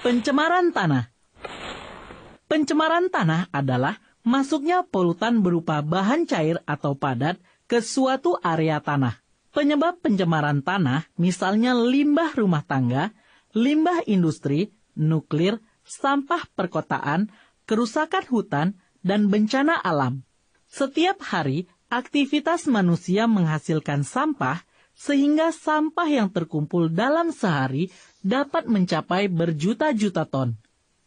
Pencemaran tanah. Pencemaran tanah adalah masuknya polutan berupa bahan cair atau padat ke suatu area tanah. Penyebab pencemaran tanah misalnya limbah rumah tangga, limbah industri, nuklir, sampah perkotaan, kerusakan hutan, dan bencana alam. Setiap hari, aktivitas manusia menghasilkan sampah sehingga sampah yang terkumpul dalam sehari dapat mencapai berjuta-juta ton.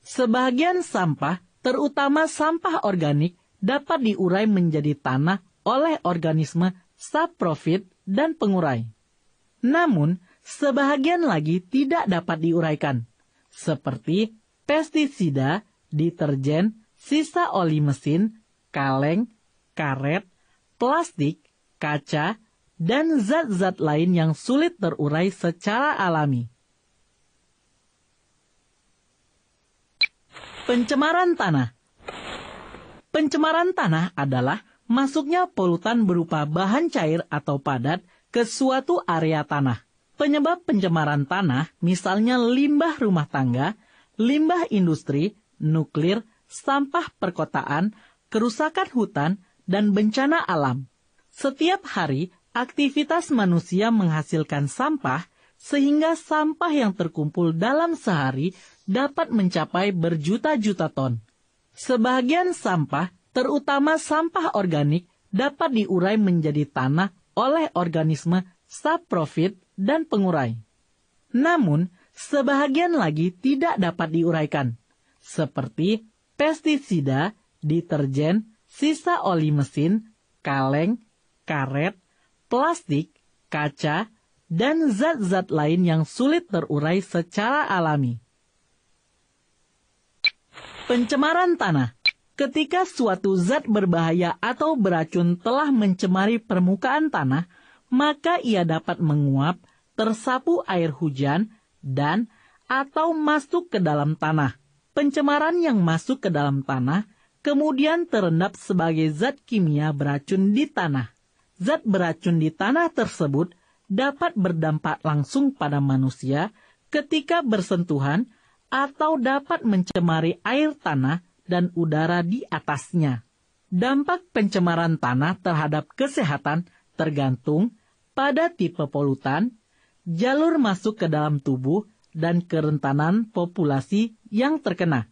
Sebagian sampah, terutama sampah organik, dapat diurai menjadi tanah oleh organisme saprofit dan pengurai. Namun, sebahagian lagi tidak dapat diuraikan, seperti pestisida, deterjen, sisa oli mesin, kaleng, karet, plastik, kaca, dan zat-zat lain yang sulit terurai secara alami. Pencemaran tanah. Pencemaran tanah adalah masuknya polutan berupa bahan cair atau padat ke suatu area tanah. Penyebab pencemaran tanah misalnya limbah rumah tangga, limbah industri, nuklir, sampah perkotaan, kerusakan hutan, dan bencana alam. Setiap hari, aktivitas manusia menghasilkan sampah sehingga sampah yang terkumpul dalam sehari dapat mencapai berjuta-juta ton. Sebagian sampah, terutama sampah organik, dapat diurai menjadi tanah oleh organisme saprofit dan pengurai. Namun, sebahagian lagi tidak dapat diuraikan, seperti pestisida, deterjen, sisa oli mesin, kaleng, karet, plastik, kaca, dan zat-zat lain yang sulit terurai secara alami. Pencemaran tanah. Ketika suatu zat berbahaya atau beracun telah mencemari permukaan tanah, maka ia dapat menguap, tersapu air hujan, dan atau masuk ke dalam tanah. Pencemaran yang masuk ke dalam tanah kemudian terendap sebagai zat kimia beracun di tanah. Zat beracun di tanah tersebut dapat berdampak langsung pada manusia ketika bersentuhan atau dapat mencemari air tanah dan udara di atasnya. Dampak pencemaran tanah terhadap kesehatan tergantung pada tipe polutan, jalur masuk ke dalam tubuh, dan kerentanan populasi yang terkena.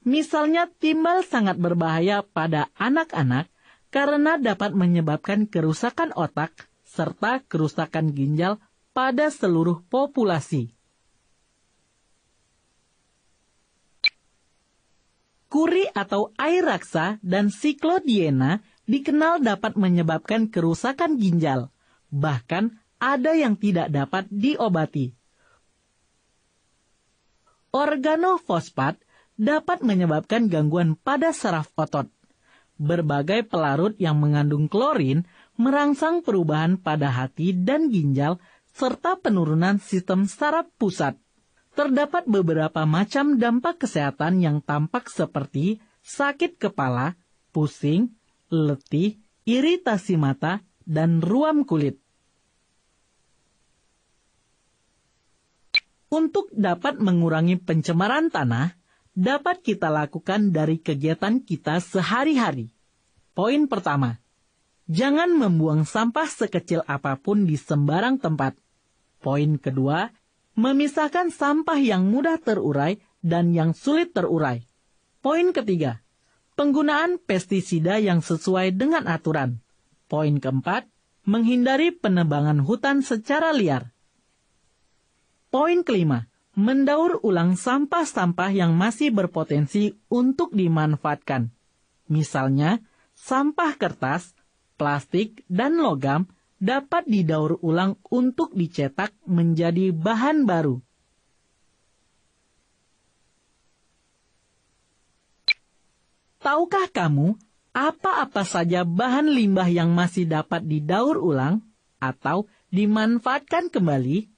Misalnya timbal sangat berbahaya pada anak-anak karena dapat menyebabkan kerusakan otak serta kerusakan ginjal pada seluruh populasi. Kuri atau air raksa dan siklodiena dikenal dapat menyebabkan kerusakan ginjal, bahkan ada yang tidak dapat diobati. Organofosfat dapat menyebabkan gangguan pada saraf otot. Berbagai pelarut yang mengandung klorin merangsang perubahan pada hati dan ginjal serta penurunan sistem saraf pusat. Terdapat beberapa macam dampak kesehatan yang tampak seperti sakit kepala, pusing, letih, iritasi mata, dan ruam kulit. Untuk dapat mengurangi pencemaran tanah, dapat kita lakukan dari kegiatan kita sehari-hari. Poin pertama, jangan membuang sampah sekecil apapun di sembarang tempat. Poin kedua, memisahkan sampah yang mudah terurai dan yang sulit terurai. Poin ketiga, penggunaan pestisida yang sesuai dengan aturan. Poin keempat, menghindari penebangan hutan secara liar. Poin kelima, mendaur ulang sampah-sampah yang masih berpotensi untuk dimanfaatkan. Misalnya, sampah kertas, plastik, dan logam dapat didaur ulang untuk dicetak menjadi bahan baru. Tahukah kamu apa-apa saja bahan limbah yang masih dapat didaur ulang atau dimanfaatkan kembali?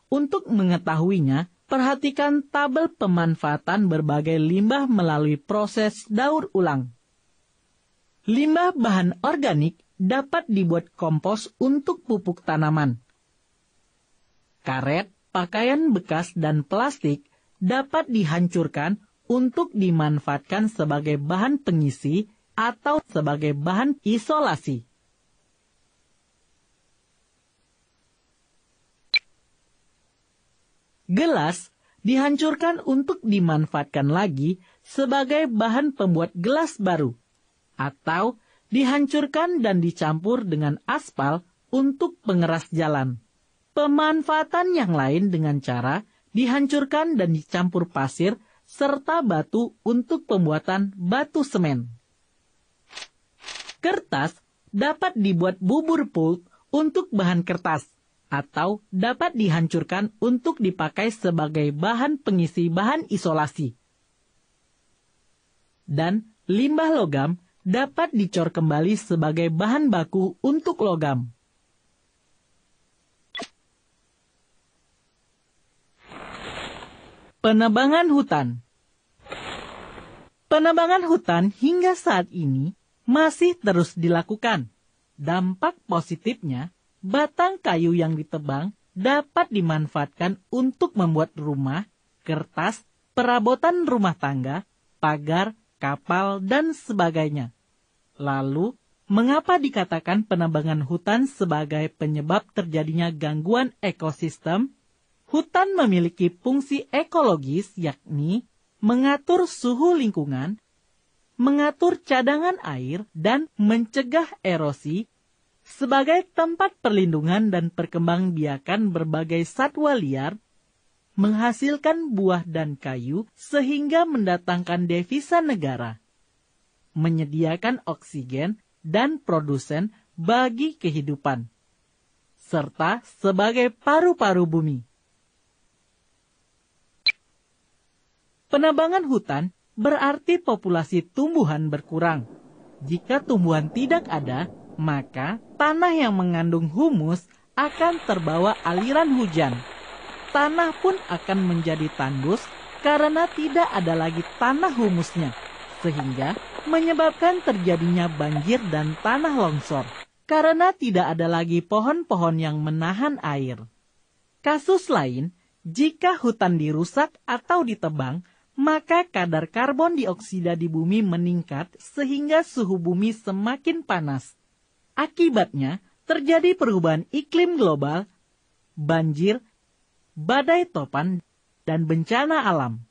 Untuk mengetahuinya, perhatikan tabel pemanfaatan berbagai limbah melalui proses daur ulang. Limbah bahan organik dapat dibuat kompos untuk pupuk tanaman. Karet, pakaian bekas, dan plastik dapat dihancurkan untuk dimanfaatkan sebagai bahan pengisi atau sebagai bahan isolasi. Gelas dihancurkan untuk dimanfaatkan lagi sebagai bahan pembuat gelas baru, atau dihancurkan dan dicampur dengan aspal untuk pengeras jalan. Pemanfaatan yang lain dengan cara dihancurkan dan dicampur pasir serta batu untuk pembuatan batu semen. Kertas dapat dibuat bubur pulp untuk bahan kertas, atau dapat dihancurkan untuk dipakai sebagai bahan pengisi bahan isolasi. Dan limbah logam dapat dicor kembali sebagai bahan baku untuk logam. Penebangan hutan. Penebangan hutan hingga saat ini masih terus dilakukan. Dampak positifnya, batang kayu yang ditebang dapat dimanfaatkan untuk membuat rumah, kertas, perabotan rumah tangga, pagar, kapal, dan sebagainya. Lalu, mengapa dikatakan penebangan hutan sebagai penyebab terjadinya gangguan ekosistem? Hutan memiliki fungsi ekologis, yakni mengatur suhu lingkungan, mengatur cadangan air, dan mencegah erosi, sebagai tempat perlindungan dan perkembangbiakan berbagai satwa liar, menghasilkan buah dan kayu sehingga mendatangkan devisa negara, menyediakan oksigen dan produsen bagi kehidupan, serta sebagai paru-paru bumi. Penebangan hutan berarti populasi tumbuhan berkurang. Jika tumbuhan tidak ada, maka tanah yang mengandung humus akan terbawa aliran hujan. Tanah pun akan menjadi tandus karena tidak ada lagi tanah humusnya, sehingga menyebabkan terjadinya banjir dan tanah longsor, karena tidak ada lagi pohon-pohon yang menahan air. Kasus lain, jika hutan dirusak atau ditebang, maka kadar karbon dioksida di bumi meningkat sehingga suhu bumi semakin panas. Akibatnya, terjadi perubahan iklim global, banjir, badai topan, dan bencana alam.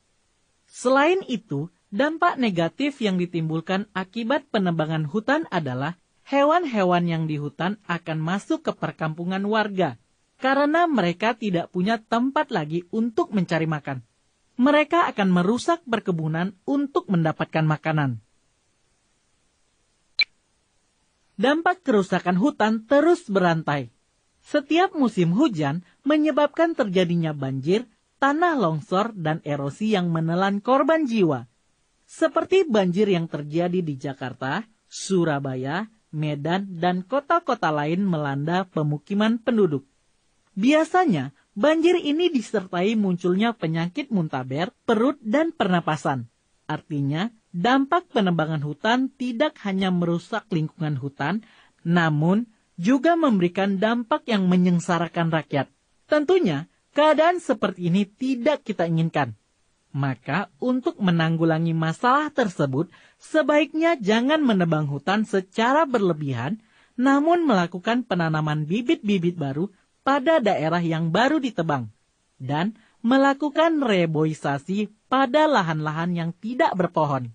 Selain itu, dampak negatif yang ditimbulkan akibat penebangan hutan adalah hewan-hewan yang di hutan akan masuk ke perkampungan warga, karena mereka tidak punya tempat lagi untuk mencari makan. Mereka akan merusak perkebunan untuk mendapatkan makanan. Dampak kerusakan hutan terus berantai. Setiap musim hujan menyebabkan terjadinya banjir, tanah longsor, dan erosi yang menelan korban jiwa. Seperti banjir yang terjadi di Jakarta, Surabaya, Medan, dan kota-kota lain melanda pemukiman penduduk. Biasanya, banjir ini disertai munculnya penyakit muntaber, perut, dan pernapasan. Artinya, dampak penebangan hutan tidak hanya merusak lingkungan hutan, namun juga memberikan dampak yang menyengsarakan rakyat. Tentunya, keadaan seperti ini tidak kita inginkan. Maka, untuk menanggulangi masalah tersebut, sebaiknya jangan menebang hutan secara berlebihan, namun melakukan penanaman bibit-bibit baru pada daerah yang baru ditebang, dan melakukan reboisasi pada lahan-lahan yang tidak berpohon.